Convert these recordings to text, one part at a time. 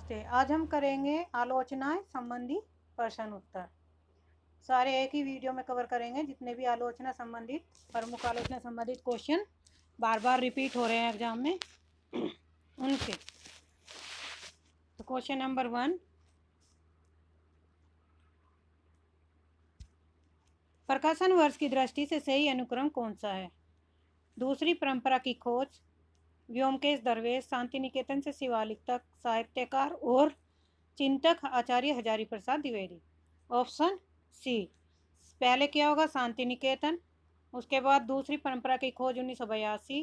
नमस्ते। आज हम करेंगे आलोचनाएं संबंधी प्रश्न उत्तर। सारे एक ही वीडियो में कवर करेंगे। जितने भी आलोचना संबंधित प्रमुख आलोचना संबंधित क्वेश्चन बार बार रिपीट हो रहे हैं एग्जाम में उनके। तो क्वेश्चन नंबर 1, प्रकाशन वर्ष की दृष्टि से सही अनुक्रम कौन सा है? दूसरी परंपरा की खोज, व्योमकेश दरवेश, शांति निकेतन से शिवालिक तक, साहित्यकार और चिंतक आचार्य हजारी प्रसाद द्विवेदी। ऑप्शन सी, पहले क्या होगा? शांति निकेतन, उसके बाद दूसरी परंपरा की खोज 1982,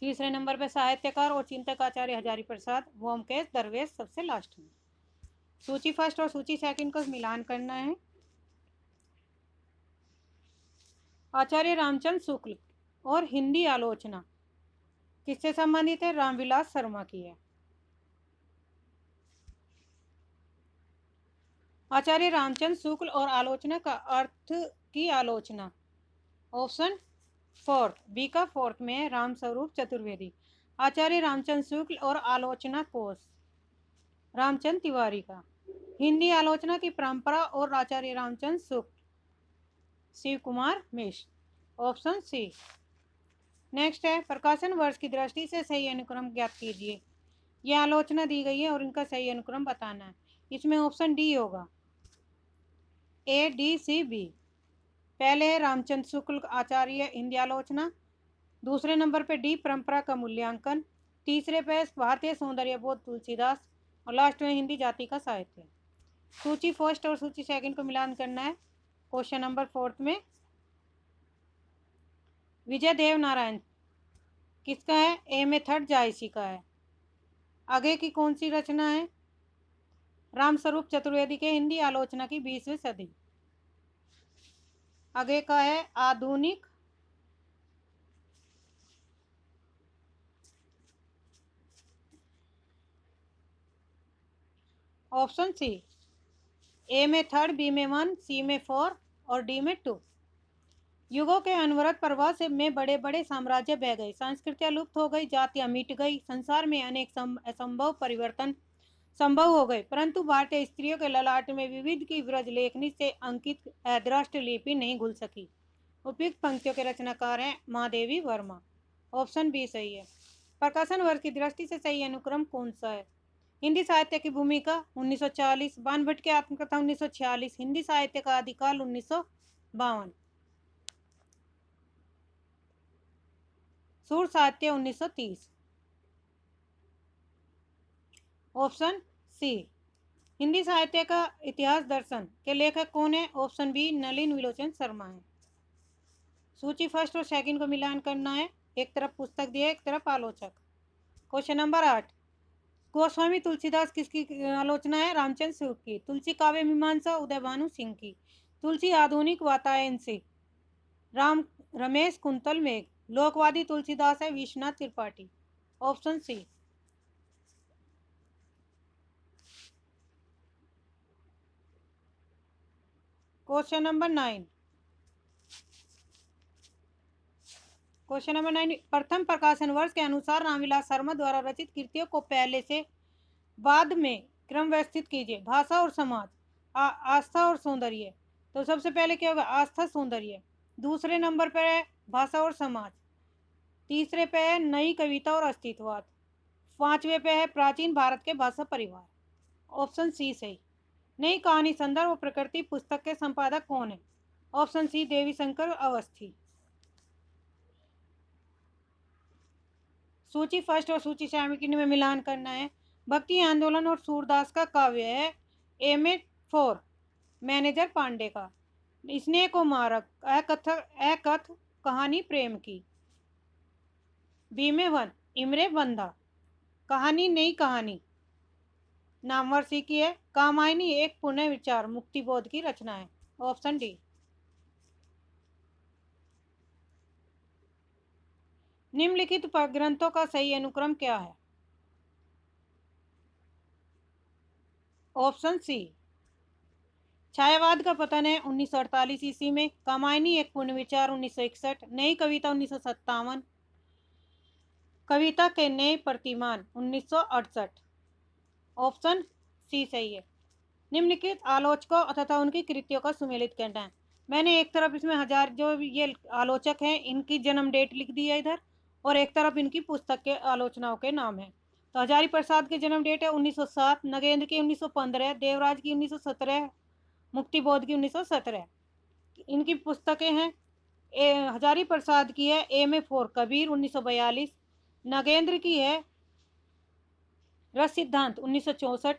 तीसरे नंबर पे साहित्यकार और चिंतक आचार्य हजारी प्रसाद, व्योमकेश दरवेश सबसे लास्ट में। सूची फर्स्ट और सूची सेकंड को मिलान करना है। आचार्य रामचंद्र शुक्ल और हिंदी आलोचना किससे संबंधित है? रामविलास शर्मा की है। आचार्य रामचंद्र शुक्ल और आलोचना का अर्थ की आलोचना। ऑप्शन फोर्थ, बी का फोर्थ में है रामस्वरूप चतुर्वेदी। आचार्य रामचंद्र शुक्ल और आलोचना कोश रामचंद्र तिवारी का। हिंदी आलोचना की परंपरा और Acharya Ramchandra Shukla, Shiv Kumar Mishra. Option C. Next है, प्रकाशन वर्ष की दृष्टि से सही अनुक्रम ज्ञात कीजिए। यह आलोचना दी गई है और इनका सही अनुक्रम बताना है। इसमें ऑप्शन डी होगा, ए डी सी बी। पहले है रामचंद्र शुक्ल आचार्य हिंदी आलोचना, दूसरे नंबर पे डी परंपरा का मूल्यांकन, तीसरे पे भारतीय सौंदर्य बोध तुलसीदास, और लास्ट में हिंदी जाति का साहित्य। सूची फर्स्ट और सूची सेकंड को मिलान करना है। क्वेश्चन नंबर फोर्थ में विजय देव नारायण किसका है? ए मेथड जायसी का है। आगे की कौन सी रचना है? रामस्वरूप चतुर्वेदी के हिंदी आलोचना की 20वीं सदी। आगे का है आधुनिक ऑप्शन सी, ए में 3, बी में 1, सी में 4 और डी में 2। युगों के अनवरत प्रवाह से में बड़े बड़े साम्राज्य बह गए, संस्कृतियां लुप्त हो गई, जातियां मिट गई, संसार में अनेक असंभव परिवर्तन संभव हो गए, परंतु भारतीय स्त्रियों के ललाट में विविध की व्रज लेखनी से अंकित अदृष्ट लिपि नहीं घुल सकी। उपयुक्त पंक्तियों के रचनाकार हैं महादेवी वर्मा। ऑप्शन बी सही है। प्रकाशन वर्ष की दृष्टि से सही अनुक्रम कौन सा है? हिंदी साहित्य की भूमिका 1940, बाणभट्ट की आत्मकथा 1946, हिंदी साहित्य का आदिकाल 1952, सूर साहित्य 1930। ऑप्शन सी, हिंदी साहित्य का इतिहास दर्शन के लेखक कौन है? ऑप्शन बी, नलिन विलोचन शर्मा है। सूची फर्स्ट और सेकंड को मिलान करना है। एक तरफ पुस्तक दिया, एक तरफ आलोचक। क्वेश्चन नंबर 8, गोस्वामी तुलसीदास किसकी आलोचना है? रामचंद्र शुक्ल की। तुलसी काव्य मीमांसा उदय भानु सिंह की। तुलसी आधुनिक वातायन से रमेश कुंतल मेघ। लोकवादी तुलसीदास है Vishwanath Tripathi. Option C. Question number 9, प्रथम प्रकाशन वर्ष के अनुसार रामविलास शर्मा द्वारा रचित कृतियों को पहले से बाद में क्रम व्यवस्थित कीजिए। भाषा और समाज, आस्था और सौंदर्य। तो सबसे पहले क्या होगा? आस्था सौंदर्य। दूसरे नंबर पर है भाषा और समाज। तीसरे पे है नई कविता और अस्तित्ववाद। पांचवे पे है प्राचीन भारत के भाषा परिवार। ऑप्शन सी सही। नई कहानी संदर्भ और प्रकृति पुस्तक के संपादक कौन है? ऑप्शन सी, देवी शंकर अवस्थी। सूची फर्स्ट और सूची सेकंड में मिलान करना है। भक्ति आंदोलन और सूरदास का काव्य है ए में 4, मैनेजर पांडे का। स्नेह को मारक, अकथ कहानी प्रेम की। बी में 1, इमरे बंधा, कहानी नई कहानी नामवर सी की है। कामायनी एक पुनः विचार मुक्तिबोध की रचना है। Option D. निम्नलिखित ग्रंथों का सही अनुक्रम क्या है? ऑप्शन सी, छायावाद का पतन है 1948 ईस्वी में, कामायनी एक पुनर्विचार 1961, नई कविता 1957, कविता के नए प्रतिमान 1968। ऑप्शन सी सही है। निम्नलिखित आलोचकों तथा उनकी कृतियों का सुमेलित करना है। मैंने एक तरफ इसमें हजार जो ये आलोचक हैं इनकी जन्म डेट लिख दी है इधर, और एक तरफ इनकी पुस्तक के आलोचनाओं के नाम है। तो हजारी प्रसाद की जन्म डेट है 1907, नगेंद्र की 1915, देवराज की 1917, मुक्तिबोध की 1917। इनकी पुस्तकें हैं, हजारी प्रसाद की है M A for Kabir 1942, Nagendra की है रस सिद्धांत 1964,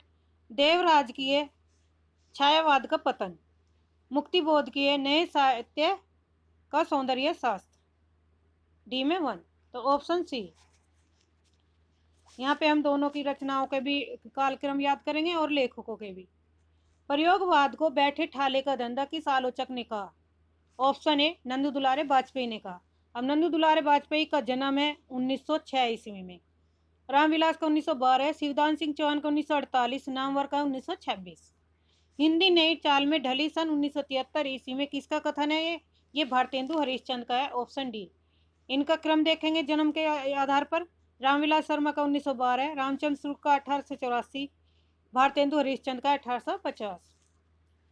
देवराज की है छायावाद का पतन, मुक्तिबोध की है नए साहित्य का सौंदर्य शास्त्र। डी में 1। तो ऑप्शन सी। यहाँ पे हम दोनों की रचनाओं के भी कालक्रम याद करेंगे और लेखकों के भी। प्रयोगवाद को बैठे ठाले का धंधा किस आलोचक ने कहा? ऑप्शन ए नंदू दुलारे वाजपेयी ने कहा। अब नंदू दुलारे वाजपेयी का जन्म है 1906 ईस्वी में, रामविलास का 1912, शिवदान सिंह चौहान का 1948, नामवर का 1926। हिंदी नई चाल में ढली सन 1973 ईस्वी में किसका कथन है ये भारतेंदु हरिश्चंद्र का है। Option D. इनका क्रम देखेंगे जन्म के आधार पर, रामविलास शर्मा का 1912, रामचंद्र शुक्ल का 1884, भारतेंदु हरिश्चंद्र का 1850।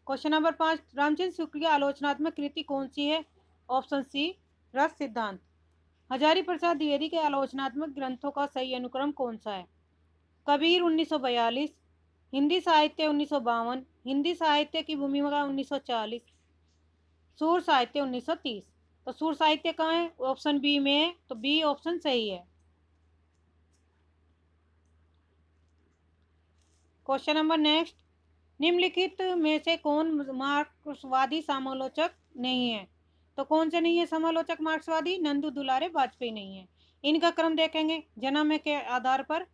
क्वेश्चन नंबर 5, रामचंद्र शुक्ल की आलोचनात्मक कृति कौन सी है? ऑप्शन सी रस सिद्धांत। हजारी प्रसाद द्विवेदी के आलोचनात्मक ग्रंथों का सही अनुक्रम कौन सा है? कबीर 1942, हिंदी साहित्य 1952, हिंदी साहित्य की भूमिका 1940, सूर साहित्य 1930। तो सूर साहित्य कहाँ है? ऑप्शन बी में है, तो बी ऑप्शन सही है। क्वेश्चन नंबर नेक्स्ट, निम्नलिखित में से कौन मार्क्सवादी समालोचक नहीं है? तो कौन से नहीं है समालोचक मार्क्सवादी? नंदू दुलारे वाजपेयी नहीं है। इनका क्रम देखेंगे जन्म के आधार पर,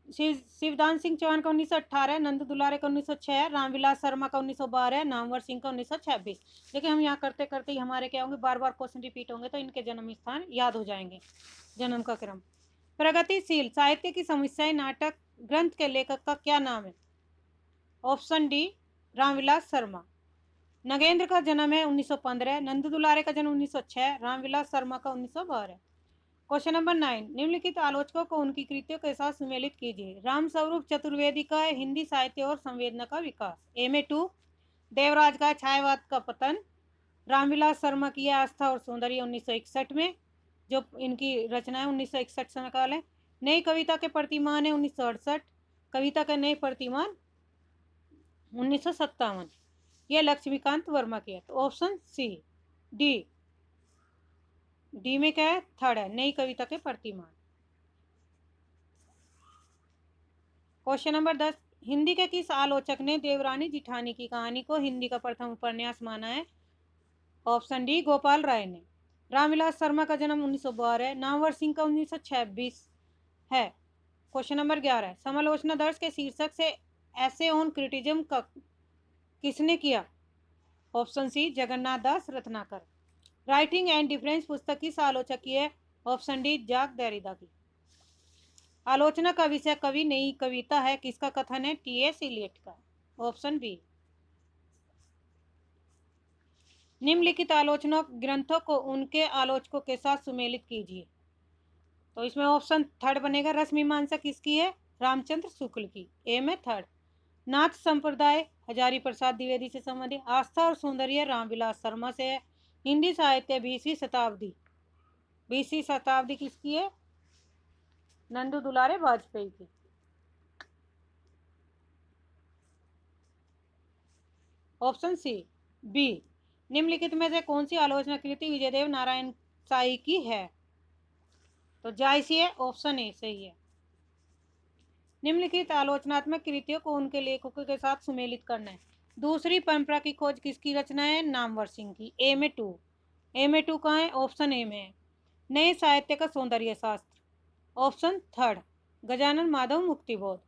शिवदान सिंह चौहान का 1918, नंदू दुलारे का 1906, रामविलास शर्मा का 1912, नामवर सिंह का 1926। देखिए हम यहाँ करते करते ही हमारे क्या होंगे, बार बार क्वेश्चन रिपीट होंगे तो इनके जन्म स्थान याद हो जाएंगे, जन्म का क्रम। प्रगतिशील साहित्य की समस्याएं नाटक ग्रंथ के लेखक का क्या नाम है? Option D Ramvilas Sharma. नगेंद्र का जन्म है 1915, नंदू दुलारे का जन्म 1906, रामविलास शर्मा का 1912। क्वेश्चन नंबर 9, निम्नलिखित आलोचकों को उनकी कृतियों के साथ सुमेलित कीजिए। रामस्वरूप चतुर्वेदी का है हिंदी साहित्य और संवेदना का विकास, एम ए 2। देवराज का छायावाद का पतन, रामविलास शर्मा की है आस्था और सौंदर्य 1961 में, जो इनकी रचना है 1961 समय काल है। नई कविता के प्रतिमान है 1968, कविता का नए प्रतिमान 1957, यह लक्ष्मीकांत वर्मा की है। तो ऑप्शन सी डी। डी में क्या है? थर्ड है, नई कविता के प्रतिमान। क्वेश्चन नंबर 10, हिंदी के किस आलोचक ने देवरानी जिठानी की कहानी को हिंदी का प्रथम उपन्यास माना है? ऑप्शन डी गोपाल राय ने। रामविलास शर्मा का जन्म 1912, नामवर सिंह का 1926 है। क्वेश्चन नंबर 11, समालोचना दर्श के शीर्षक से ऐसे ऑन क्रिटिज्म का किसने किया? Option C Jagannath Das Ratnakar. Writing and difference पुस्तक किस आलोचक की है? ऑप्शन डी जाक देरिदा की। आलोचना का विषय कवि नई कविता है, किसका कथन है? टी.एस. इलियट का। Option B. निम्नलिखित आलोचना ग्रंथों को उनके आलोचकों के साथ सुमेलित कीजिए। तो इसमें ऑप्शन थर्ड बनेगा, रस मीमांसा किसकी है? रामचंद्र शुक्ल की, ए में थर्ड। नाथ संप्रदाय हजारी प्रसाद द्विवेदी से संबंधित, आस्था और सौंदर्य रामविलास शर्मा से है। हिंदी साहित्य 20वीं शताब्दी, 20वीं शताब्दी किसकी है? नंदू दुलारे वाजपेयी की। Option C B. निम्नलिखित में से कौन सी आलोचना कृति विजयदेव नारायण साई की है? तो जायसी है, ऑप्शन ए सही है। निम्नलिखित आलोचनात्मक कृतियों को उनके लेखकों के साथ सुमेलित करना है। दूसरी परंपरा की खोज किसकी रचना है? नामवर सिंह की, ए में 2। ए में 2 कहाँ है? ऑप्शन ए में है। नए साहित्य का सौंदर्य शास्त्र, ऑप्शन थर्ड गजानन माधव मुक्तिबोध।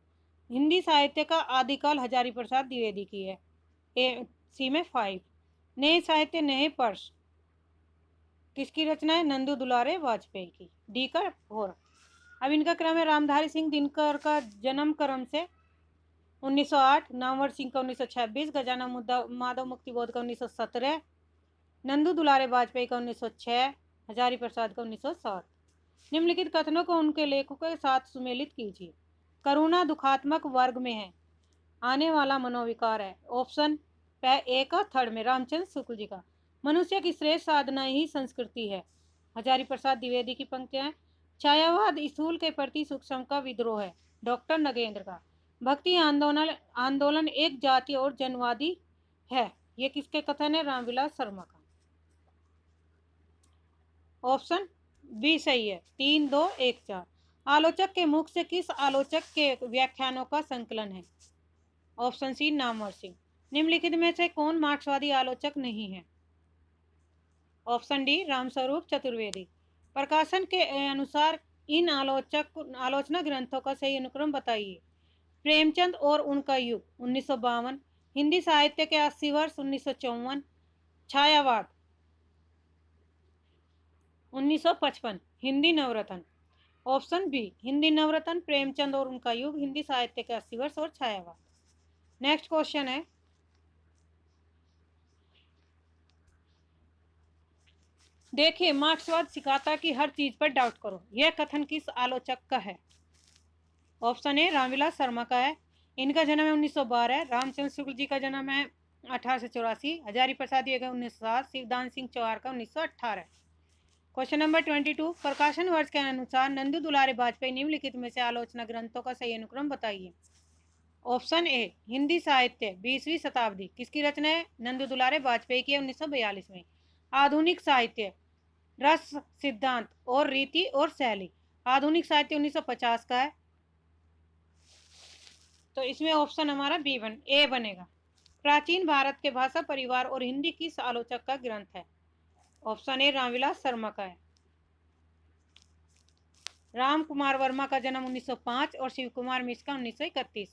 हिंदी साहित्य का आदिकाल हजारी प्रसाद द्विवेदी की है, ए सी में 5। नए साहित्य नए पर्स किसकी रचना है? नंदू दुलारे वाजपेयी की, डी का 4। अब इनका क्रम है, रामधारी सिंह दिनकर का जन्म क्रम से 1908, नामवर सिंह का 1926, गजानन माधव मुक्तिबोध का 1917, नंदू दुलारे वाजपेयी का 1906, हजारी प्रसाद का 1907। निम्नलिखित कथनों को उनके लेखकों के साथ सुमेलित कीजिए। करुणा दुखात्मक वर्ग में है, आने वाला मनोविकार है। ऑप्शन ए का थर्ड में रामचंद्र शुक्ल जी का। मनुष्य की श्रेष्ठ साधना ही संस्कृति है। हजारी प्रसाद द्विवेदी की पंक्तियां। छायावाद स्थूल के प्रति सूक्ष्म का विद्रोह है, डॉक्टर नगेंद्र का। भक्ति आंदोलन एक जाति और जनवादी है, ये किसके कथन है? रामविलास शर्मा का। ऑप्शन बी सही है। 3, 2, 1, 4। आलोचक के मुख से किस आलोचक के व्याख्यानों का संकलन है? Option C Namvar Singh. निम्नलिखित में से कौन मार्क्सवादी आलोचक नहीं है? Option D Ramswaroop Chaturvedi. प्रकाशन के अनुसार इन आलोचना ग्रंथों का सही अनुक्रम बताइए। प्रेमचंद और उनका युग 1952, हिंदी साहित्य के 80 वर्ष 1954, छायावाद 1955, हिंदी नवरत्न। ऑप्शन बी हिंदी नवरत्न, प्रेमचंद और उनका युग, हिंदी साहित्य के 80 वर्ष और छायावाद। नेक्स्ट क्वेश्चन है, देखिए मार्क्सवाद सिखाता कि हर चीज पर डाउट करो, यह कथन किस आलोचक का है? ऑप्शन ए रामविलास शर्मा का है। इनका जन्म है 1912। रामचंद्र शुक्ल जी का जन्म है 1884। हजारी प्रसाद ये 1907। शिवदान सिंह चौहान का 1918। क्वेश्चन नंबर 22, प्रकाशन वर्ष के अनुसार नंदू दुलारे वाजपेयी निम्नलिखित में से आलोचना ग्रंथों का सही अनुक्रम बताइए। ऑप्शन ए हिंदी साहित्य 20वीं शताब्दी, किसकी रचना है? नंदू दुलारे वाजपेयी की 1942 में। आधुनिक साहित्य रस सिद्धांत और रीति और शैली, आधुनिक साहित्य 1950 का है, तो इसमें ऑप्शन हमारा ए बनेगा। प्राचीन भारत के भाषा परिवार और हिंदी किस आलोचक का ग्रंथ है? ऑप्शन ए रामविलास शर्मा का है। राम कुमार वर्मा का जन्म 1905 और शिव कुमार मिश्र का 1931।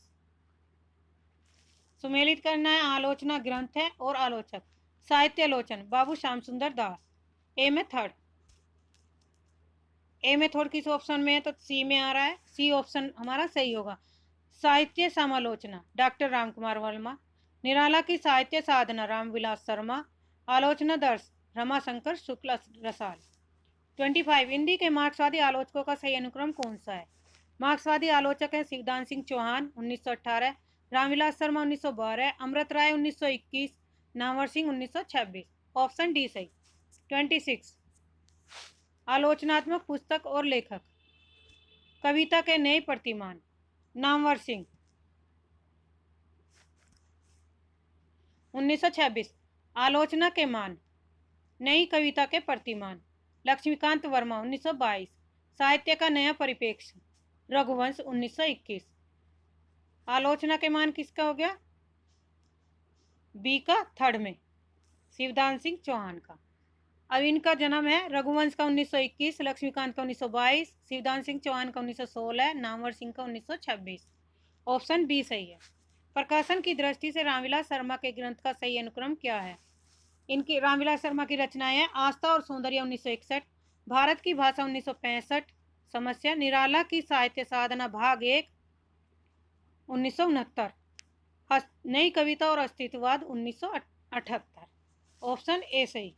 सुमेलित करना है आलोचना ग्रंथ है और आलोचक। साहित्य आलोचन बाबू श्याम सुंदर दास। ए में थर्ड किस ऑप्शन में है? तो सी में आ रहा है। सी ऑप्शन हमारा सही होगा। साहित्य समालोचना डॉक्टर रामकुमार वर्मा। निराला की साहित्य साधना रामविलास शर्मा। आलोचना दर्श रमाशंकर शुक्ल रसाल। 25, हिंदी के मार्क्सवादी आलोचकों का सही अनुक्रम कौन सा है? मार्क्सवादी आलोचक है शिवदान सिंह चौहान 1918, रामविलास शर्मा 1912, अमृत राय 1921, नामवर सिंह 1926। ऑप्शन डी सही। 26, आलोचनात्मक पुस्तक और लेखक। कविता के नए प्रतिमान नामवर सिंह 1926। आलोचना के मान नई कविता के प्रतिमान लक्ष्मीकांत वर्मा 1922। साहित्य का नया परिप्रेक्ष्य रघुवंश 1921। आलोचना के मान किसका हो गया? बी का थर्ड में शिवदान सिंह चौहान का। अब इनका जन्म है रघुवंश का 1921, लक्ष्मीकांत का 1922, शिवदान सिंह चौहान का 1916, नामवर सिंह का 1926। ऑप्शन बी सही है। प्रकाशन की दृष्टि से रामविलास शर्मा के ग्रंथ का सही अनुक्रम क्या है? इनकी रामविलास शर्मा की रचनाएं हैं आस्था और सौंदर्य 1961, भारत की भाषा 1965, समस्या, निराला की साहित्य साधना भाग 1 1969, नई कविता और अस्तित्ववाद 1978। ऑप्शन ए सही।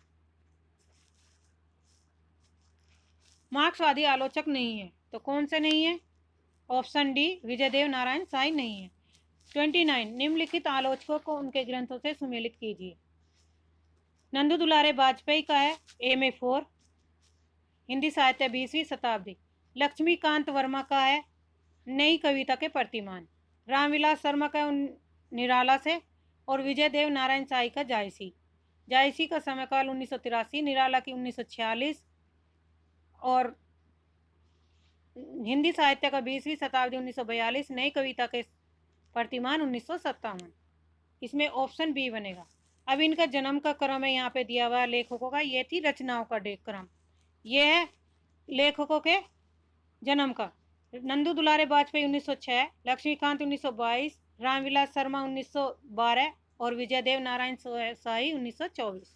मार्क्सवादी आलोचक नहीं है, तो कौन से नहीं है? ऑप्शन डी विजयदेव नारायण साई नहीं है। 29, निम्नलिखित आलोचकों को उनके ग्रंथों से सुमेलित कीजिए। नंदू दुलारे वाजपेयी का है ए में 4, हिंदी साहित्य 20वीं शताब्दी। लक्ष्मीकांत वर्मा का है नई कविता के प्रतिमान। रामविलास शर्मा का निराला से और विजयदेव नारायण साई का जायसी का समयकाल 1983, निराला की 1946 और हिंदी साहित्य का 20वीं शताब्दी 1942, नई कविता के प्रतिमान 1957। इसमें ऑप्शन बी बनेगा। अब इनका जन्म का क्रम है यहाँ पे दिया हुआ लेखकों का, ये थी रचनाओं का क्रम, ये है लेखकों के जन्म का। नंदू दुलारे वाजपेयी 1906, लक्ष्मीकांत 1922, रामविलास शर्मा 1912 और विजयदेव नारायण साई 1924।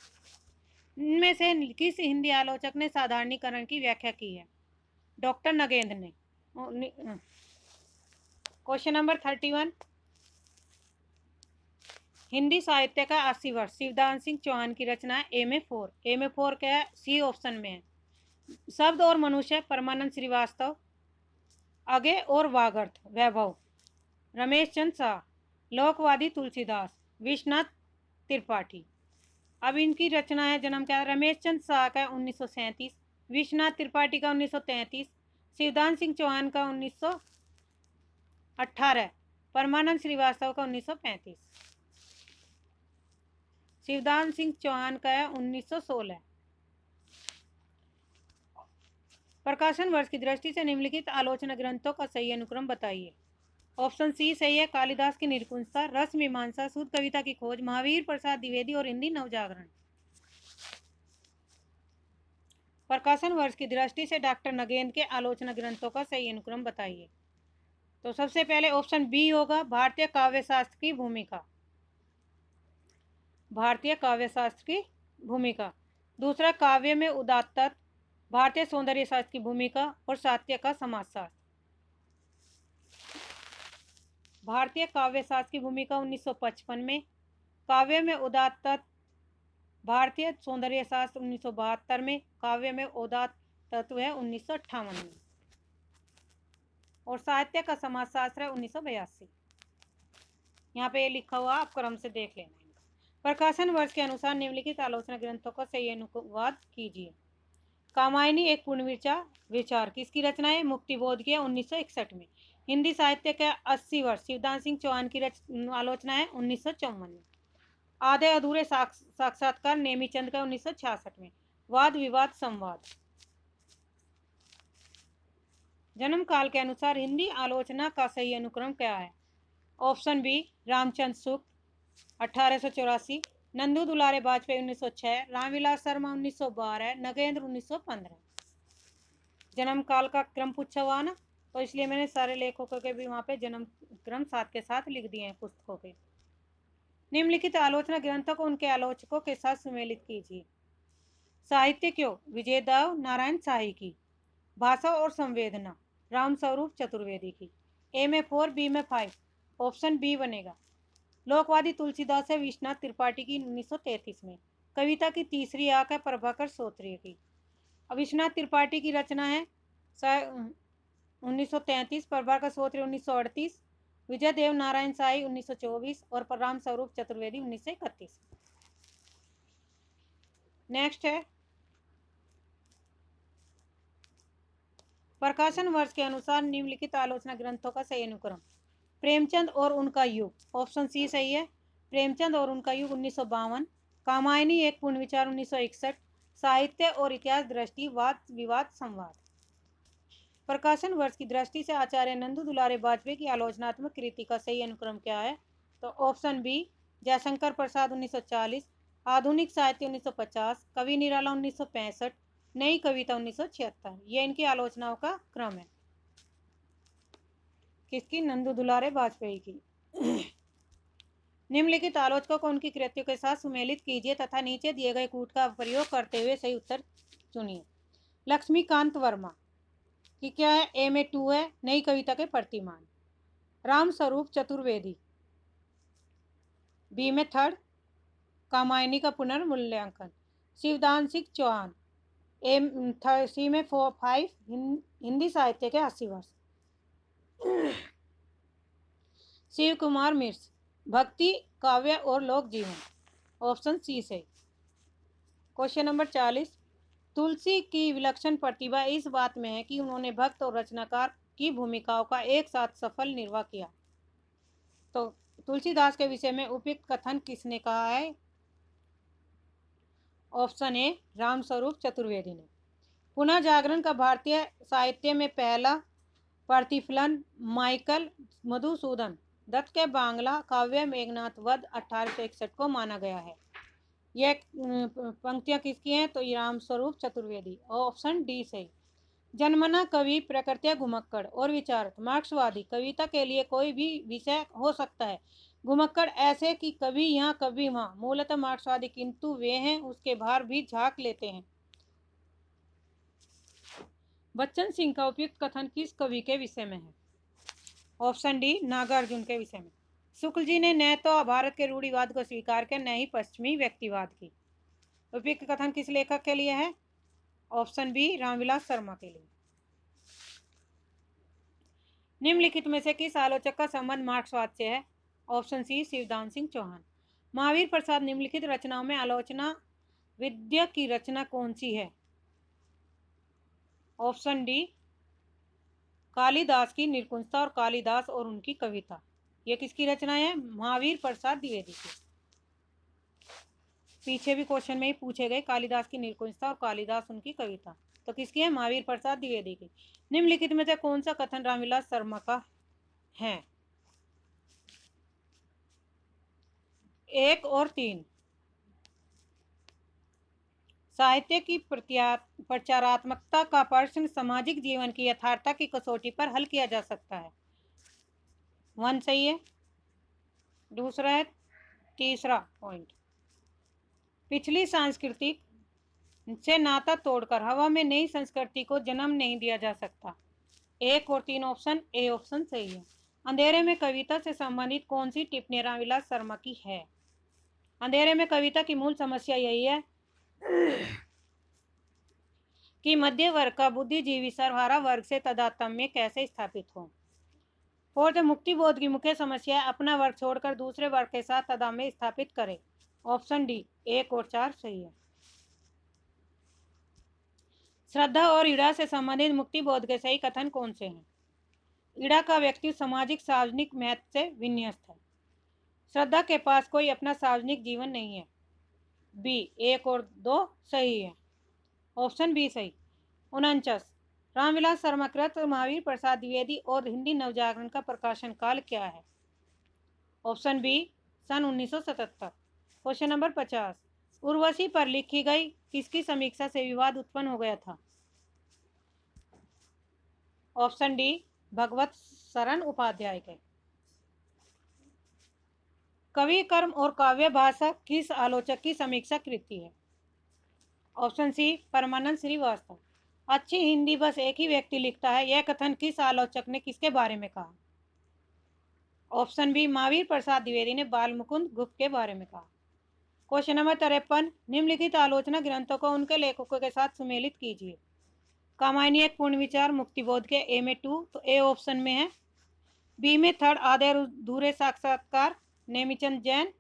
इनमें से किस हिंदी आलोचक ने साधारणीकरण की व्याख्या की है? डॉक्टर नगेंद्र ने। क्वेश्चन नंबर 31, हिंदी साहित्य का 80 वर्ष शिवदान सिंह चौहान की रचना ए में 4 क्या है? सी ऑप्शन में है। शब्द और मनुष्य परमानंद श्रीवास्तव। अगे और वागर्थ वैभव रमेश चंद्र शाह। लोकवादी तुलसीदास विश्वनाथ त्रिपाठी। अब इनकी रचना है। जन्म क्या? रमेश चंद्र शाह का 1937, विश्वनाथ त्रिपाठी का 1933, शिवदान सिंह चौहान का 1918, परमानंद श्रीवास्तव का 1935। शिवदान सिंह चौहान का है 1916। प्रकाशन वर्ष की दृष्टि से निम्नलिखित आलोचना ग्रंथों का सही अनुक्रम बताइए। ऑप्शन सी सही है। कालिदास की निरकुंजता, रस मीमांसा, शुद्ध कविता की खोज, महावीर प्रसाद द्विवेदी और हिंदी नवजागरण। प्रकाशन वर्ष की दृष्टि से डॉक्टर नगेंद्र के आलोचना ग्रंथों का सही अनुक्रम बताइए। तो सबसे पहले ऑप्शन बी होगा, भारतीय काव्य शास्त्र की भूमिका। भारतीय काव्य शास्त्र की भूमिका। दूसरा, काव्य में उदात्त, भारतीय सौंदर्य शास्त्र की भूमिका और साहित्य का समाजशास्त्र। भारतीय काव्य शास्त्र की भूमिका 1955 में, काव्य में उदात्त, भारतीय सौंदर्य शास्त्र 1972 में, काव्य में उदात्त तत्व है 1958 में, और साहित्य का समाजशास्त्र है 1982। यहाँ पे ये लिखा हुआ, आप क्रम से देख लेना। प्रकाशन वर्ष के अनुसार निम्नलिखित आलोचना ग्रंथों का सही अनुवाद कीजिए। कामायनी एक पूर्ण विचार किसकी रचना है? मुक्तिबोध की 1961 में। हिंदी साहित्य के 80 वर्ष शिवदान सिंह चौहान की आलोचना है 1954 में। आधे अधूरे साक्षात्कार नेमीचंद का 1966 में। वाद विवाद संवाद। जन्म काल के अनुसार हिंदी आलोचना का सही अनुक्रम क्या है? Option B, Ramchandra Shukla 1884, Nandu Dulare Vajpayee 1906, Ramvilas Sharma 1912, Nagendra 1915। जन्म काल का क्रम पूछा हुआ ना, तो इसलिए मैंने सारे लेखकों के भी वहाँ पे जन्म क्रम साथ के साथ लिख दिए हैं पुस्तकों के। निम्नलिखित आलोचना ग्रंथों को उनके आलोचकों के साथ सुमेलित कीजिए। साहित्य क्यों? विजयदेव नारायण शाही की। भाषा और संवेदना, रामस्वरूप चतुर्वेदी की। ए में 4, बी में 5, ऑप्शन बी बनेगा। लोकवादी तुलसीदास है विश्वनाथ त्रिपाठी की 1933 में। कविता की तीसरी आंख है प्रभाकर श्रोत्रिय की। विश्वनाथ त्रिपाठी की रचना है 1933, प्रभाकर श्रोत्रिय 1938, विजय देव नारायण शाही 1924 और रामस्वरूप चतुर्वेदी 1931। नेक्स्ट है प्रकाशन वर्ष के अनुसार निम्नलिखित आलोचना ग्रंथों का सही अनुक्रम। प्रेमचंद और उनका युग, ऑप्शन सी सही है। प्रेमचंद और उनका युग 1952, कामायनी एक पूर्ण विचार 1961, साहित्य और इतिहास दृष्टि, वाद विवाद संवाद। प्रकाशन वर्ष की दृष्टि से आचार्य नंदू दुलारे वाजपेयी की आलोचनात्मक कृति का सही अनुक्रम क्या है? तो ऑप्शन बी, जयशंकर प्रसाद 1940, आधुनिक साहित्य 1950, कवि निराला 1965, नई कविता 1976। ये इनकी आलोचनाओं का क्रम है। किसकी? नंदू दुलारे वाजपेयी की। निम्नलिखित आलोचकों को उनकी कृतियों के साथ सुमेलित कीजिए तथा नीचे दिए गए कूट का प्रयोग करते हुए सही उत्तर चुनिए। लक्ष्मीकांत वर्मा की क्या है? ए में 2 है, नई कविता के प्रतिमान। रामस्वरूप चतुर्वेदी, बी में 3, कामायनी का पुनर्मूल्यांकन। शिवदान सिंह चौहान, सी में 5, हिंदी साहित्य के 80 वर्ष। शिव कुमार मिर्स, भक्ति काव्य और लोक जीवन, ऑप्शन सी से। क्वेश्चन नंबर 40, तुलसी की विलक्षण प्रतिभा इस बात में है कि उन्होंने भक्त और रचनाकार की भूमिकाओं का एक साथ सफल निर्वाह किया। तो तुलसीदास के विषय में उपयुक्त कथन किसने कहा है? ऑप्शन ए, रामस्वरूप चतुर्वेदी ने। पुनः जागरण का भारतीय साहित्य में पहला प्रतिफलन माइकल मधुसूदन दत्त के बांग्ला काव्य मेघनाथ वध 1861 को माना गया है। यह पंक्तियां किसकी हैं? तो रामस्वरूप चतुर्वेदी, ऑप्शन डी सही। जन्मना कवि, प्रकृत्या घुमक्कड़ और विचारक, मार्क्सवादी। कविता के लिए कोई भी विषय हो सकता है। घुमक्कड़ ऐसे कि कभी यहाँ कभी वहाँ, मूलतः मार्क्सवादी, किंतु वे हैं उसके बाहर भी झांक लेते हैं। बच्चन सिंह का उपयुक्त कथन किस कवि के विषय में है? ऑप्शन डी, नागार्जुन के विषय में। शुक्ल जी ने न तो भारत के रूढ़िवाद को स्वीकार किया, न ही पश्चिमी व्यक्तिवाद की। उपयुक्त कथन किस लेखक के लिए है? ऑप्शन बी रामविलास शर्मा के लिए। निम्नलिखित में से किस आलोचक का संबंध मार्क्सवाद से है? Option C Shivdan Singh Chauhan. महावीर प्रसाद निम्नलिखित रचनाओं में आलोचना विद्या की रचना कौन सी है? ऑप्शन डी कालिदास की निरकुंजता और कालिदास और उनकी कविता। ये किसकी रचना है? महावीर प्रसाद द्विवेदी की। पीछे भी क्वेश्चन में ही पूछे गए कालिदास की निरकुंजता और कालिदास उनकी कविता, तो किसकी है? महावीर प्रसाद द्विवेदी की। निम्नलिखित में से कौन सा कथन रामविलास शर्मा का है? 1 और 3। साहित्य की प्रचारात्मकता का प्रश्न सामाजिक जीवन की यथार्थता की कसौटी पर हल किया जा सकता है। 1 सही है। दूसरा है, तीसरा पॉइंट, पिछली सांस्कृतिक से नाता तोड़कर हवा में नई संस्कृति को जन्म नहीं दिया जा सकता। 1 और 3 ऑप्शन ए ऑप्शन सही है। अंधेरे में कविता से संबंधित कौन सी टिप्पणी रामविलास शर्मा की है? अंधेरे में कविता की मूल समस्या यही है कि मध्य वर्ग का बुद्धिजीवी सर्वहारा वर्ग से तादात्म्य कैसे स्थापित हो। 4 मुक्ति बोध की मुख्य समस्या है अपना वर्ग छोड़कर दूसरे वर्ग के साथ तादात्म्य स्थापित करे। ऑप्शन डी 1 और 4 सही है। श्रद्धा और ईड़ा से संबंधित मुक्ति बोध के सही कथन कौन से हैं? ईड़ा का व्यक्ति सामाजिक सार्वजनिक महत्व से विन्यस्त है। श्रद्धा के पास कोई अपना सार्वजनिक जीवन नहीं है। बी 1 और 2 सही है। ऑप्शन बी सही। 49 रामविलास शर्मा कृत महावीर प्रसाद द्विवेदी और हिंदी नवजागरण का प्रकाशन काल क्या है? ऑप्शन बी सन 1977। क्वेश्चन नंबर 50 उर्वशी पर लिखी गई किसकी समीक्षा से विवाद उत्पन्न हो गया था? ऑप्शन डी भगवत शरण उपाध्याय के। कवि कर्म और काव्य भाषा किस आलोचक की समीक्षा कृति है? ऑप्शन सी परमानंद श्रीवास्तव। अच्छी हिंदी बस एक ही व्यक्ति लिखता है, यह कथन किस आलोचक ने किसके बारे में कहा? ऑप्शन बी महावीर प्रसाद द्विवेदी ने बाल मुकुंद गुप्त के बारे में कहा। क्वेश्चन नंबर 53 निम्नलिखित आलोचना ग्रंथों को उनके लेखकों के साथ सुमेलित कीजिए। कामायनी एक पूर्ण विचार मुक्तिबोध के ए में 2, तो ए ऑप्शन में है। बी में थर्ड आधे अधूरे साक्षात्कार नेमीचंद जैन।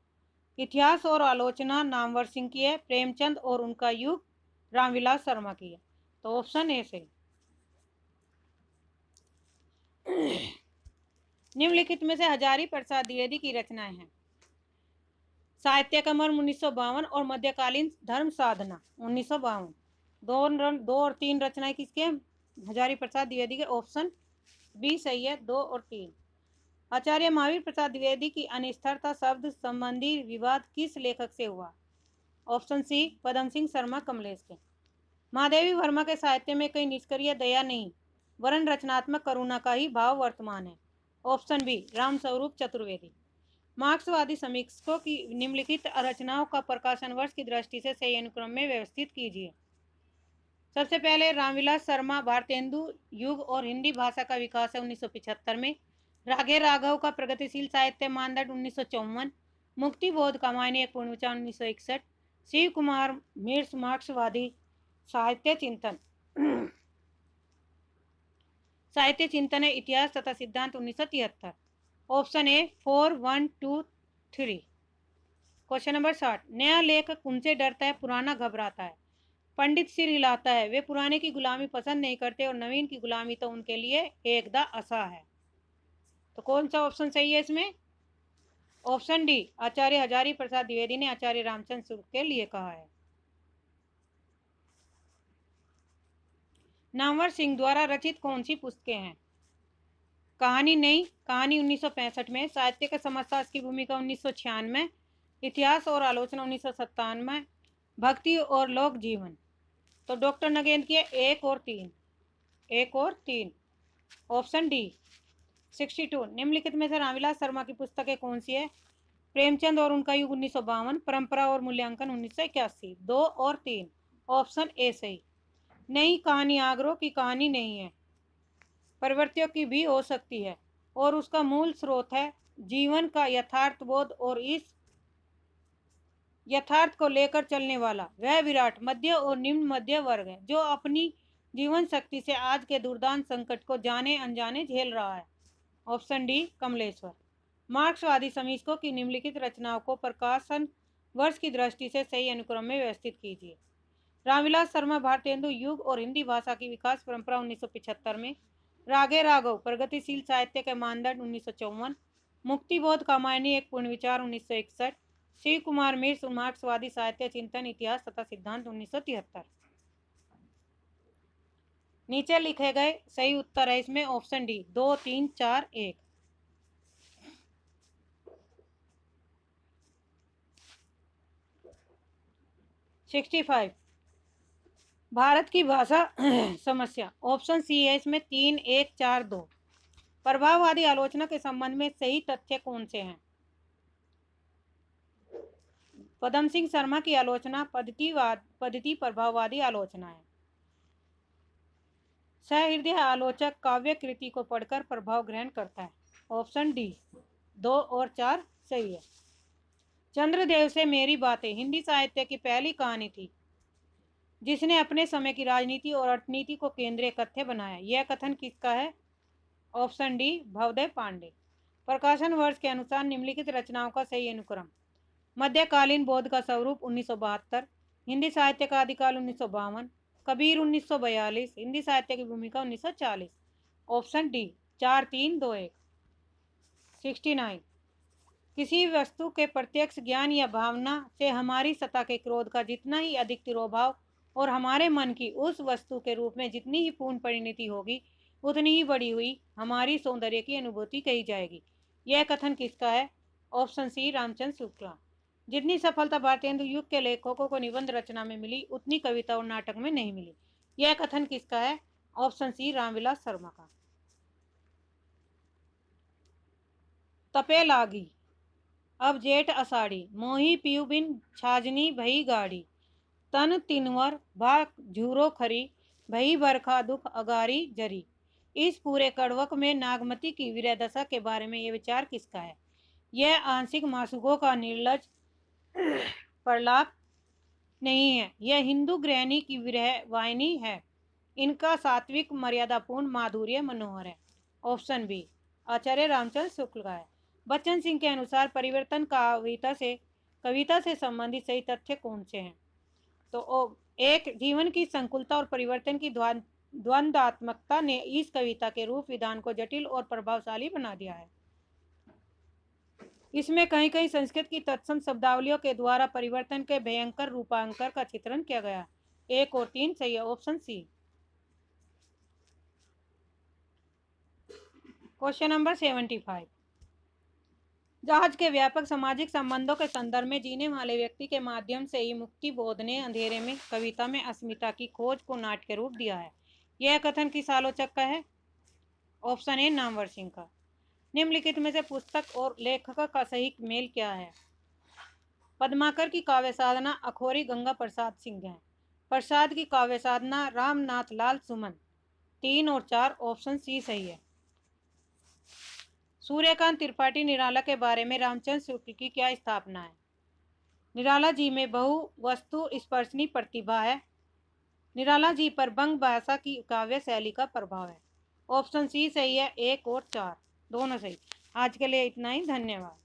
इतिहास और आलोचना नामवर सिंह की है। प्रेमचंद और उनका युग रामविलास शर्मा की है, तो ऑप्शन ए से। निम्नलिखित में से हजारी प्रसाद द्विवेदी की रचनाएं हैं। साहित्य का मर्म 1952 और मध्यकालीन धर्म साधना 1952। 2 और 3 रचनाएं किसके? हजारी प्रसाद द्विवेदी के। ऑप्शन बी सही है। 2 और 3। आचार्य महावीर प्रसाद द्विवेदी की अनिष्ठरता शब्द संबंधी विवाद किस लेखक से हुआ? ऑप्शन सी पदम सिंह शर्मा कमलेश के। महादेवी वर्मा के साहित्य में कई निष्क्रिय दया नहीं वरन रचनात्मक करुणा का ही भाव वर्तमान है। Option B Ramswaroop Chaturvedi. मार्क्सवादी समीक्षकों की निम्नलिखित रचनाओं का प्रकाशन वर्ष की दृष्टि से सही अनुक्रम में व्यवस्थित कीजिए। सबसे पहले रामविलास शर्मा भारतेंदु युग और हिंदी भाषा का विकास है 1975 में। रागे राघव का प्रगतिशील साहित्य मानदंड 1954। मुक्ति बोध कामायनी एक पूर्ण विचार 1961। शिव कुमार मिर्स मार्क्सवादी साहित्य चिंतन साहित्य चिंतन है इतिहास तथा सिद्धांत 1973। Option A 4 1 2 3। क्वेश्चन नंबर 60 नया लेखक उनसे डरता है पुराना घबराता है। पंडित सिर हिलाता है, वे पुराने की गुलामी पसंद नहीं करते और नवीन की गुलामी तो उनके लिए एकदा आशा है। तो कौन सा ऑप्शन सही है इसमें? ऑप्शन डी आचार्य हजारी प्रसाद द्विवेदी ने आचार्य रामचंद्र शुक्ल के लिए कहा है। नामवर सिंह द्वारा रचित कौन सी पुस्तकें हैं? कहानी नहीं, कहानी 1965 में। साहित्य का समाजशास्त्र की भूमिका 1996। इतिहास और आलोचना 1997। भक्ति और लोक जीवन। तो डॉक्टर नगेंद्र की 1 और 3। 1 और 3 ऑप्शन डी 62। निम्नलिखित में से रामविलास शर्मा की पुस्तकें कौन सी है? प्रेमचंद और उनका युग 1952। परंपरा और मूल्यांकन 1981। 2 और 3 ऑप्शन ए सही। नई कहानी आगरों की कहानी नहीं है, प्रवृत्तियों की भी हो सकती है और उसका मूल स्रोत है जीवन का यथार्थबोध और इस यथार्थ को लेकर चलने वाला। वह विराट मध्य और निम्न मध्य वर्ग है जो अपनी जीवन शक्ति से आज के दुर्दांत संकट को जाने अनजाने झेल रहा है। Option D Kamleshwar. मार्क्सवादी समीक्षकों की निम्नलिखित रचनाओं को प्रकाशन वर्ष की दृष्टि से सही अनुक्रम में व्यवस्थित कीजिए। रामविलास शर्मा भारतेंदु युग और हिंदी भाषा की विकास परंपरा 1975 में, रागे राघव प्रगतिशील साहित्य के मानदंड 1954, मुक्तिबोध कामायनी एक पूर्ण विचार 1961, शिव कुमार मिश्र मार्क्सवादी साहित्य चिंतन इतिहास तथा सिद्धांत 1973। नीचे लिखे गए सही उत्तर है इसमें ऑप्शन डी 2, 3, 4, 1। 65 भारत की भाषा समस्या। ऑप्शन सी है इसमें 3, 1, 4, 2। प्रभाववादी आलोचना के संबंध में सही तथ्य कौन से हैं? पदम सिंह शर्मा की आलोचना पद्धति प्रभाववादी आलोचना है। सहृदय आलोचक काव्य कृति को पढ़कर प्रभाव ग्रहण करता है। ऑप्शन डी 2 और 4 सही है। चंद्रदेव से मेरी बातें हिंदी साहित्य की पहली कहानी थी जिसने अपने समय की राजनीति और अर्थनीति को केंद्रीय कथ्य बनाया। यह कथन किसका है? Option D Bhavdev Pandey. प्रकाशन वर्ष के अनुसार निम्नलिखित रचनाओं का सही अनुक्रम। मध्यकालीन बौद्ध का स्वरूप 1972, हिंदी साहित्य का आदिकाल 1952, कबीर 1942, हिंदी साहित्य की भूमिका 1940। Option D 4, 3, 2, 1। 69 किसी वस्तु के प्रत्यक्ष ज्ञान या भावना से हमारी सत्ता के क्रोध का जितना ही अधिक तिरोभाव और हमारे मन की उस वस्तु के रूप में जितनी ही पूर्ण परिणति होगी उतनी ही बढ़ी हुई हमारी सौंदर्य की अनुभूति कही जाएगी। यह कथन किसका है? Option C Ramchandra Shukla. जितनी सफलता भारतेंदु युग के लेखकों को निबंध रचना में मिली उतनी कविता और नाटक में नहीं मिली। यह कथन किसका है? ऑप्शन सी रामविलास शर्मा का। तपे लागी अब जेठ अषाढ़ी, मोही पियु बिन छाजनी भई गाड़ी, तन तिनवर भा झूरो खरी, भई बरखा दुख अगारी जरी। इस पूरे कड़वक में नागमती की विरह दशा के बारे में यह विचार किसका है? यह आंशिक मासुकों का निर्लज प्रलाप नहीं है, यह हिंदू गृहिणी की विरह वाहिनी है। इनका सात्विक मर्यादापूर्ण माधुर्य मनोहर है। ऑप्शन बी आचार्य रामचंद्र शुक्ल का है। बच्चन सिंह के अनुसार परिवर्तन कविता से संबंधित सही तथ्य कौन से हैं? तो एक, जीवन की संकुलता और परिवर्तन की द्वंद्वात्मकता ने इस कविता के रूप विधान को जटिल और प्रभावशाली बना दिया है। इसमें कहीं कहीं संस्कृत की तत्सम शब्दावलियों के द्वारा परिवर्तन के भयंकर रूपांतर का चित्रण किया गया। 1 और 3 सही है। Option C. क्वेश्चन नंबर 75 जहाज के व्यापक सामाजिक संबंधों के संदर्भ में जीने वाले व्यक्ति के माध्यम से ही मुक्ति बोध ने अंधेरे में कविता में अस्मिता की खोज को नाट्य रूप दिया है। यह कथन किस आलोचक का है? ऑप्शन ए नामवर सिंह का। निम्नलिखित में से पुस्तक और लेखक का सही मेल क्या है? पद्माकर की काव्य साधना अखोरी गंगा प्रसाद सिंह है। प्रसाद की काव्य साधना रामनाथ लाल सुमन। 3 और 4 ऑप्शन सी सही है। सूर्यकांत त्रिपाठी निराला के बारे में रामचंद्र शुक्ल की क्या स्थापना है? निराला जी में बहु वस्तु स्पर्शनी प्रतिभा है। निराला जी पर बंग भाषा की काव्य शैली का प्रभाव है। ऑप्शन सी सही है। 1 और 4 दोनों सही। आज के लिए इतना ही। धन्यवाद।